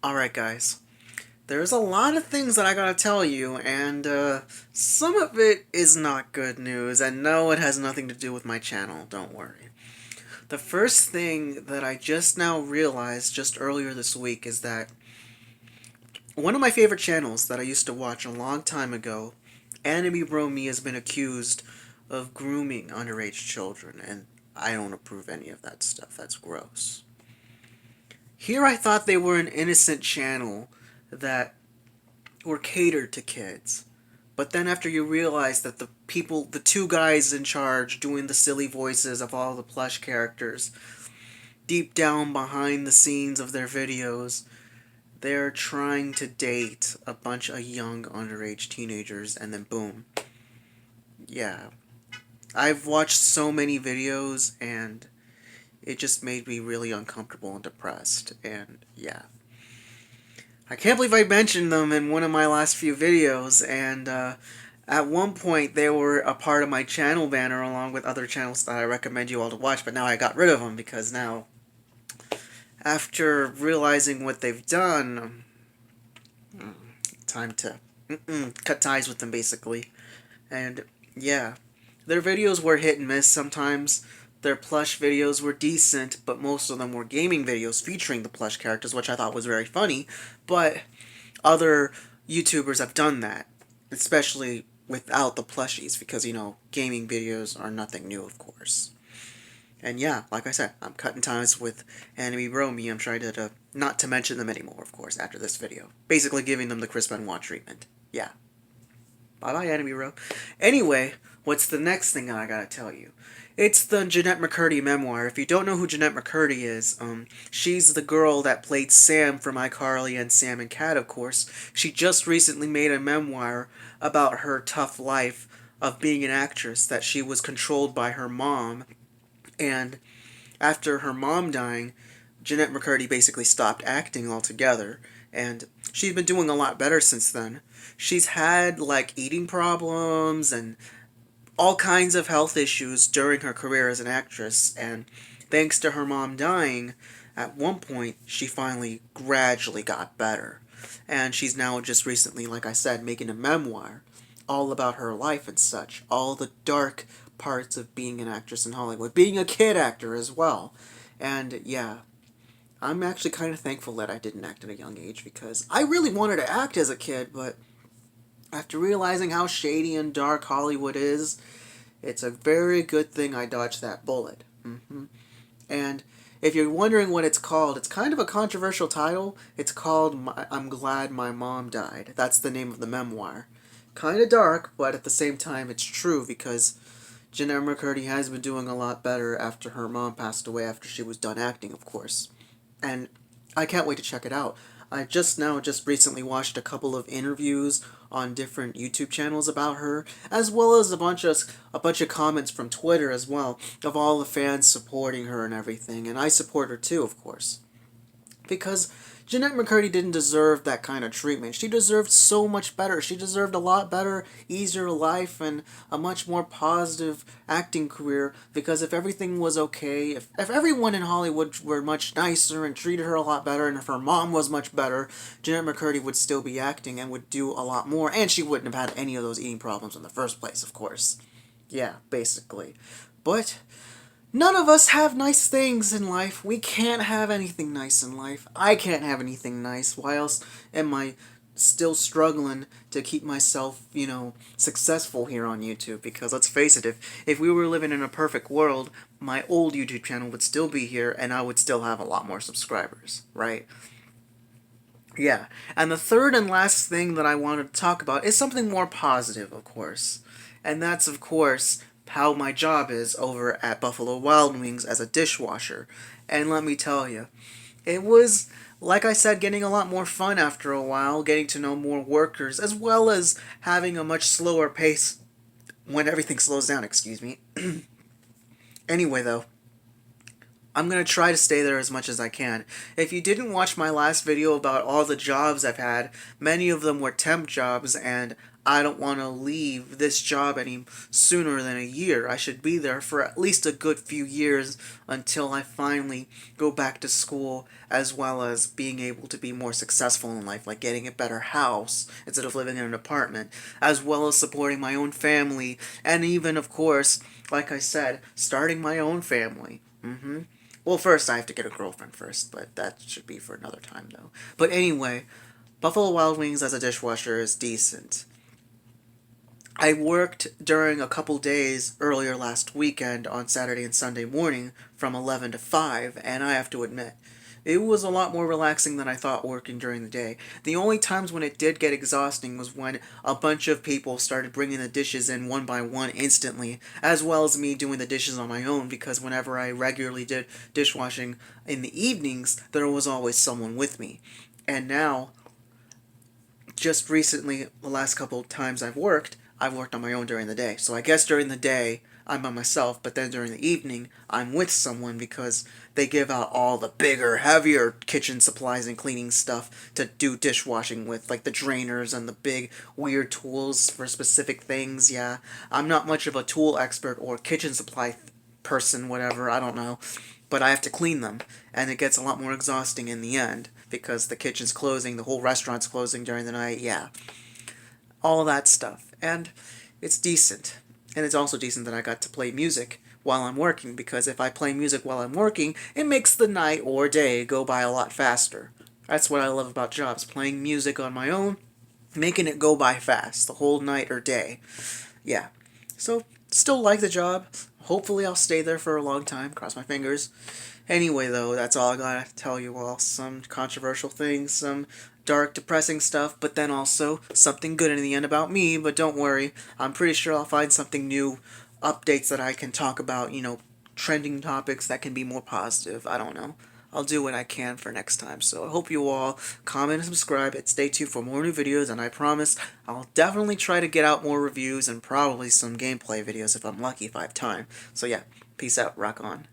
Alright, guys. There's a lot of things that I gotta tell you, and some of it is not good news, and no, it has nothing to do with my channel, don't worry. The first thing that I just now realized just earlier this week is that one of my favorite channels that I used to watch a long time ago, Anime Bro Me, has been accused of grooming underage children, and I don't approve any of that stuff. That's gross. Here I thought they were an innocent channel that were catered to kids. But then after you realize that the two guys in charge doing the silly voices of all the plush characters, deep down behind the scenes of their videos, they're trying to date a bunch of young underage teenagers, and then boom. Yeah. I've watched so many videos, and it just made me really uncomfortable and depressed, and yeah. I can't believe I mentioned them in one of my last few videos, and at one point they were a part of my channel banner along with other channels that I recommend you all to watch, but now I got rid of them because now, after realizing what they've done, time to cut ties with them, basically. And yeah, their videos were hit and miss sometimes. Their plush videos were decent, but most of them were gaming videos featuring the plush characters, which I thought was very funny. But other YouTubers have done that, especially without the plushies, because, gaming videos are nothing new, of course. And yeah, like I said, I'm cutting ties with Anime Bro Me. I'm trying to not to mention them anymore, of course, after this video. Basically giving them the Chris Benoit treatment. Yeah. Bye-bye, Anime Bro. Anyway, what's the next thing I gotta tell you? It's the Jennette McCurdy memoir. If you don't know who Jennette McCurdy is, she's the girl that played Sam from iCarly and Sam and Cat, of course. She just recently made a memoir about her tough life of being an actress, that she was controlled by her mom. And after her mom dying, Jennette McCurdy basically stopped acting altogether, and she's been doing a lot better since then. She's had, like, eating problems and all kinds of health issues during her career as an actress, and thanks to her mom dying, at one point, she finally gradually got better. And she's now just recently, like I said, making a memoir all about her life and such, all the dark parts of being an actress in Hollywood, being a kid actor as well. And yeah, I'm actually kind of thankful that I didn't act at a young age, because I really wanted to act as a kid, but after realizing how shady and dark Hollywood is, it's a very good thing I dodged that bullet. And if you're wondering what it's kind of a controversial title. It's called I'm Glad My Mom Died. That's the name of the memoir. Kind of dark, but at the same time it's true, because Jennette McCurdy has been doing a lot better after her mom passed away, after she was done acting, of course. And I can't wait to check it out. I just recently watched a couple of interviews on different YouTube channels about her, as well as a bunch of comments from Twitter as well, of all the fans supporting her and everything, and I support her too, of course. Because Jennette McCurdy didn't deserve that kind of treatment. She deserved so much better. She deserved a lot better, easier life, and a much more positive acting career, because if everything was okay, if everyone in Hollywood were much nicer and treated her a lot better, and if her mom was much better, Jennette McCurdy would still be acting and would do a lot more, and she wouldn't have had any of those eating problems in the first place, of course. Yeah, basically. But none of us have nice things in life. We can't have anything nice in life. I can't have anything nice. Why else am I still struggling to keep myself, successful here on YouTube? Because let's face it, if we were living in a perfect world, my old YouTube channel would still be here and I would still have a lot more subscribers, right? Yeah. And the third and last thing that I wanted to talk about is something more positive, of course. And that's, of course, how my job is over at Buffalo Wild Wings as a dishwasher. And let me tell you, it was, like I said, getting a lot more fun after a while, getting to know more workers, as well as having a much slower pace when everything slows down, excuse me. Anyway, though, I'm going to try to stay there as much as I can. If you didn't watch my last video about all the jobs I've had, many of them were temp jobs, and I don't want to leave this job any sooner than a year. I should be there for at least a good few years until I finally go back to school, as well as being able to be more successful in life, like getting a better house instead of living in an apartment, as well as supporting my own family, and even, of course, like I said, starting my own family. Well, first I have to get a girlfriend first, but that should be for another time, though. But anyway, Buffalo Wild Wings as a dishwasher is decent. I worked during a couple days earlier last weekend on Saturday and Sunday morning from 11 to 5, and I have to admit, it was a lot more relaxing than I thought working during the day. The only times when it did get exhausting was when a bunch of people started bringing the dishes in one by one instantly, as well as me doing the dishes on my own, because whenever I regularly did dishwashing in the evenings, there was always someone with me. And now, just recently, the last couple of times I've worked on my own during the day. So I guess during the day, I'm by myself, but then during the evening, I'm with someone because they give out all the bigger, heavier kitchen supplies and cleaning stuff to do dishwashing with, like the drainers and the big, weird tools for specific things. Yeah, I'm not much of a tool expert or kitchen supply person, whatever, I don't know. But I have to clean them, and it gets a lot more exhausting in the end because the kitchen's closing, the whole restaurant's closing during the night. Yeah, all that stuff. And it's decent. And it's also decent that I got to play music while I'm working, because if I play music while I'm working, it makes the night or day go by a lot faster. That's what I love about jobs, playing music on my own, making it go by fast, the whole night or day. Yeah. So, still like the job. Hopefully I'll stay there for a long time, cross my fingers. Anyway, though, that's all I gotta tell you all. Some controversial things, some dark, depressing stuff, but then also something good in the end about me. But don't worry, I'm pretty sure I'll find something new, updates that I can talk about, trending topics that can be more positive. I don't know. I'll do what I can for next time. So I hope you all comment and subscribe and stay tuned for more new videos. And I promise I'll definitely try to get out more reviews and probably some gameplay videos if I'm lucky, if I have time. So yeah, peace out, rock on.